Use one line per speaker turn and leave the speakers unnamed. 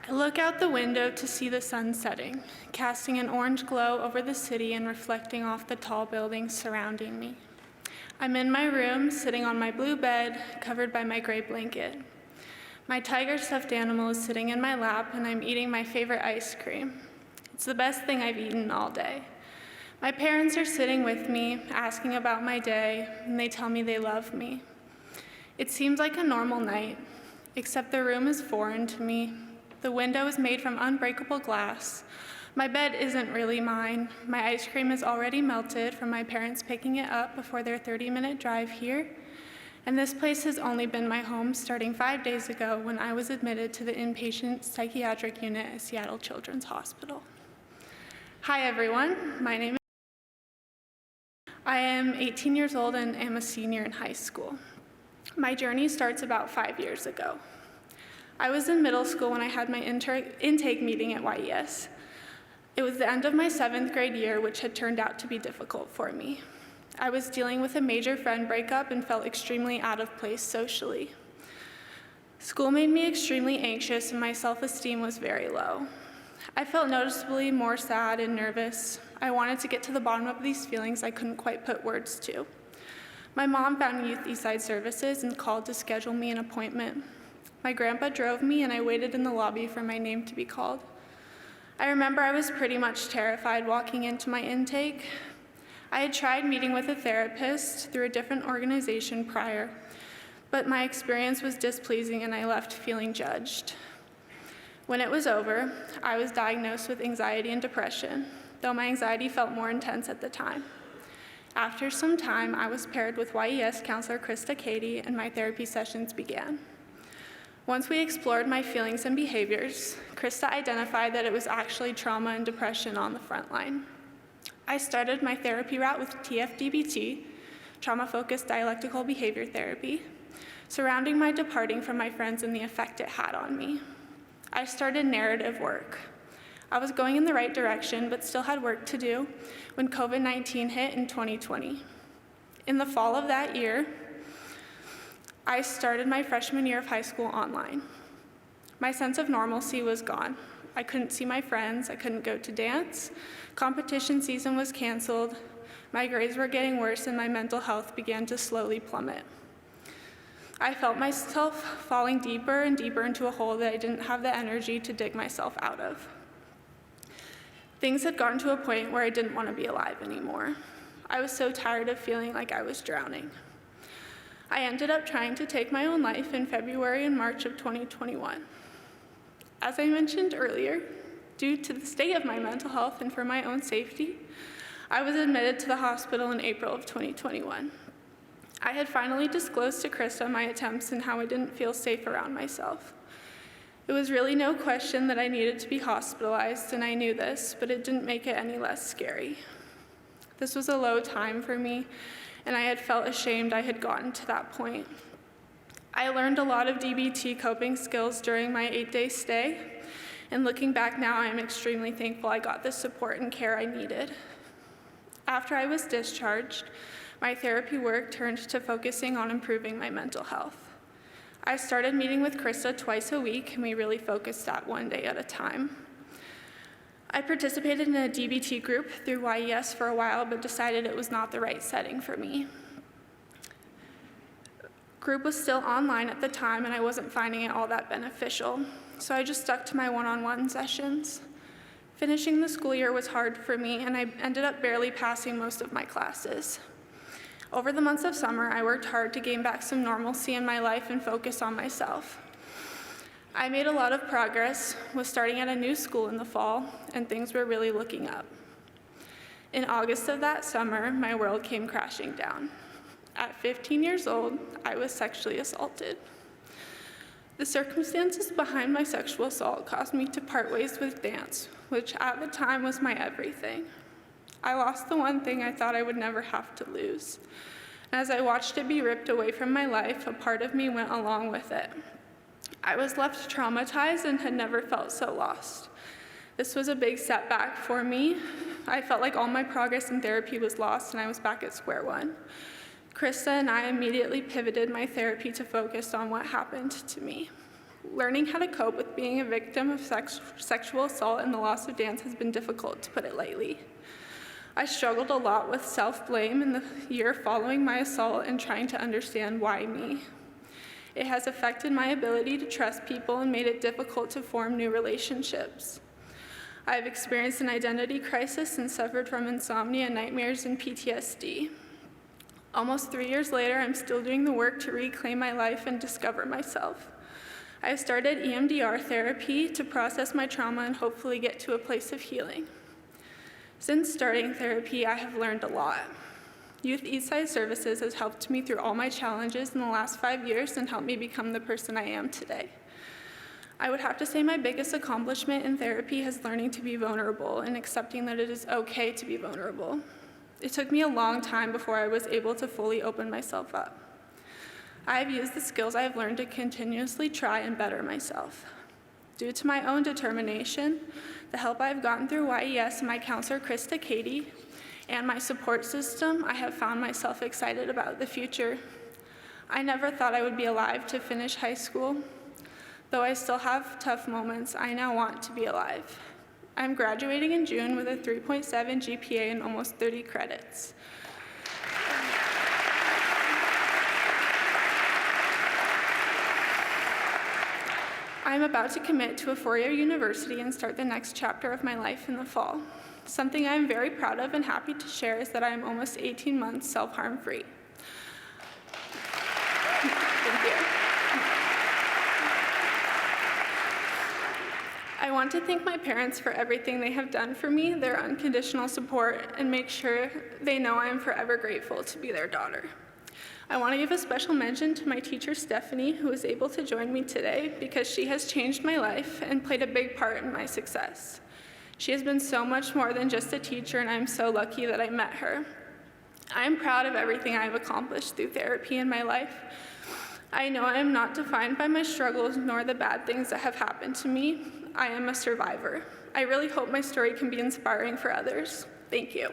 I look out the window to see the sun setting, casting an orange glow over the city and reflecting off the tall buildings surrounding me. I'm in my room, sitting on my blue bed, covered by my gray blanket. My tiger stuffed animal is sitting in my lap, and I'm eating my favorite ice cream. It's the best thing I've eaten all day. My parents are sitting with me, asking about my day, and they tell me they love me. It seems like a normal night, except the room is foreign to me. The window is made from unbreakable glass. My bed isn't really mine. My ice cream is already melted from my parents picking it up before their 30-minute drive here. And this place has only been my home starting 5 days ago when I was admitted to the inpatient psychiatric unit at Seattle Children's Hospital. Hi everyone, my name is I am 18 years old and am a senior in high school. My journey starts about 5 years ago. I was in middle school when I had my intake meeting at YES. It was the end of my 7th grade year, which had turned out to be difficult for me. I was dealing with a major friend breakup and felt extremely out of place socially. School made me extremely anxious and my self-esteem was very low. I felt noticeably more sad and nervous. I wanted to get to the bottom of these feelings I couldn't quite put words to. My mom found Youth Eastside Services and called to schedule me an appointment. My grandpa drove me and I waited in the lobby for my name to be called. I remember I was pretty much terrified walking into my intake. I had tried meeting with a therapist through a different organization prior, but my experience was displeasing and I left feeling judged. When it was over, I was diagnosed with anxiety and depression, though my anxiety felt more intense at the time. After some time, I was paired with YES counselor Krista Katie and my therapy sessions began. Once we explored my feelings and behaviors, Krista identified that it was actually trauma and depression on the front line. I started my therapy route with TFDBT, trauma-focused dialectical behavior therapy, surrounding my departing from my friends and the effect it had on me. I started narrative work. I was going in the right direction, but still had work to do when COVID-19 hit in 2020. In the fall of that year, I started my freshman year of high school online. My sense of normalcy was gone. I couldn't see my friends, I couldn't go to dance, competition season was canceled, my grades were getting worse and my mental health began to slowly plummet. I felt myself falling deeper and deeper into a hole that I didn't have the energy to dig myself out of. Things had gotten to a point where I didn't want to be alive anymore. I was so tired of feeling like I was drowning. I ended up trying to take my own life in February and March of 2021. As I mentioned earlier, due to the state of my mental health and for my own safety, I was admitted to the hospital in April of 2021. I had finally disclosed to Krista my attempts and how I didn't feel safe around myself. It was really no question that I needed to be hospitalized, and I knew this, but it didn't make it any less scary. This was a low time for me, and I had felt ashamed I had gotten to that point. I learned a lot of DBT coping skills during my 8-day stay, and looking back now, I am extremely thankful I got the support and care I needed. After I was discharged, my therapy work turned to focusing on improving my mental health. I started meeting with Krista twice a week, and we really focused at one day at a time. I participated in a DBT group through YES for a while, but decided it was not the right setting for me. Group was still online at the time, and I wasn't finding it all that beneficial, so I just stuck to my one-on-one sessions. Finishing the school year was hard for me, and I ended up barely passing most of my classes. Over the months of summer, I worked hard to gain back some normalcy in my life and focus on myself. I made a lot of progress, was starting at a new school in the fall, and things were really looking up. In August of that summer, my world came crashing down. At 15 years old, I was sexually assaulted. The circumstances behind my sexual assault caused me to part ways with dance, which at the time was my everything. I lost the one thing I thought I would never have to lose. As I watched it be ripped away from my life, a part of me went along with it. I was left traumatized and had never felt so lost. This was a big setback for me. I felt like all my progress in therapy was lost and I was back at square one. Krista and I immediately pivoted my therapy to focus on what happened to me. Learning how to cope with being a victim of sexual assault and the loss of dance has been difficult, to put it lightly. I struggled a lot with self-blame in the year following my assault and trying to understand why me. It has affected my ability to trust people and made it difficult to form new relationships. I have experienced an identity crisis and suffered from insomnia, nightmares, and PTSD. Almost 3 years later, I'm still doing the work to reclaim my life and discover myself. I have started EMDR therapy to process my trauma and hopefully get to a place of healing. Since starting therapy, I have learned a lot. Youth Eastside Services has helped me through all my challenges in the last 5 years and helped me become the person I am today. I would have to say my biggest accomplishment in therapy is learning to be vulnerable and accepting that it is okay to be vulnerable. It took me a long time before I was able to fully open myself up. I have used the skills I have learned to continuously try and better myself. Due to my own determination, the help I have gotten through YES and my counselor, Katie, and my support system, I have found myself excited about the future. I never thought I would be alive to finish high school. Though I still have tough moments, I now want to be alive. I'm graduating in June with a 3.7 GPA and almost 30 credits. I'm about to commit to a 4-year university and start the next chapter of my life in the fall. Something I am very proud of and happy to share is that I am almost 18 months self-harm free. Thank you. I want to thank my parents for everything they have done for me, their unconditional support, and make sure they know I am forever grateful to be their daughter. I want to give a special mention to my teacher, Stephanie, who was able to join me today because she has changed my life and played a big part in my success. She has been so much more than just a teacher, and I'm so lucky that I met her. I am proud of everything I have accomplished through therapy in my life. I know I am not defined by my struggles nor the bad things that have happened to me. I am a survivor. I really hope my story can be inspiring for others. Thank you.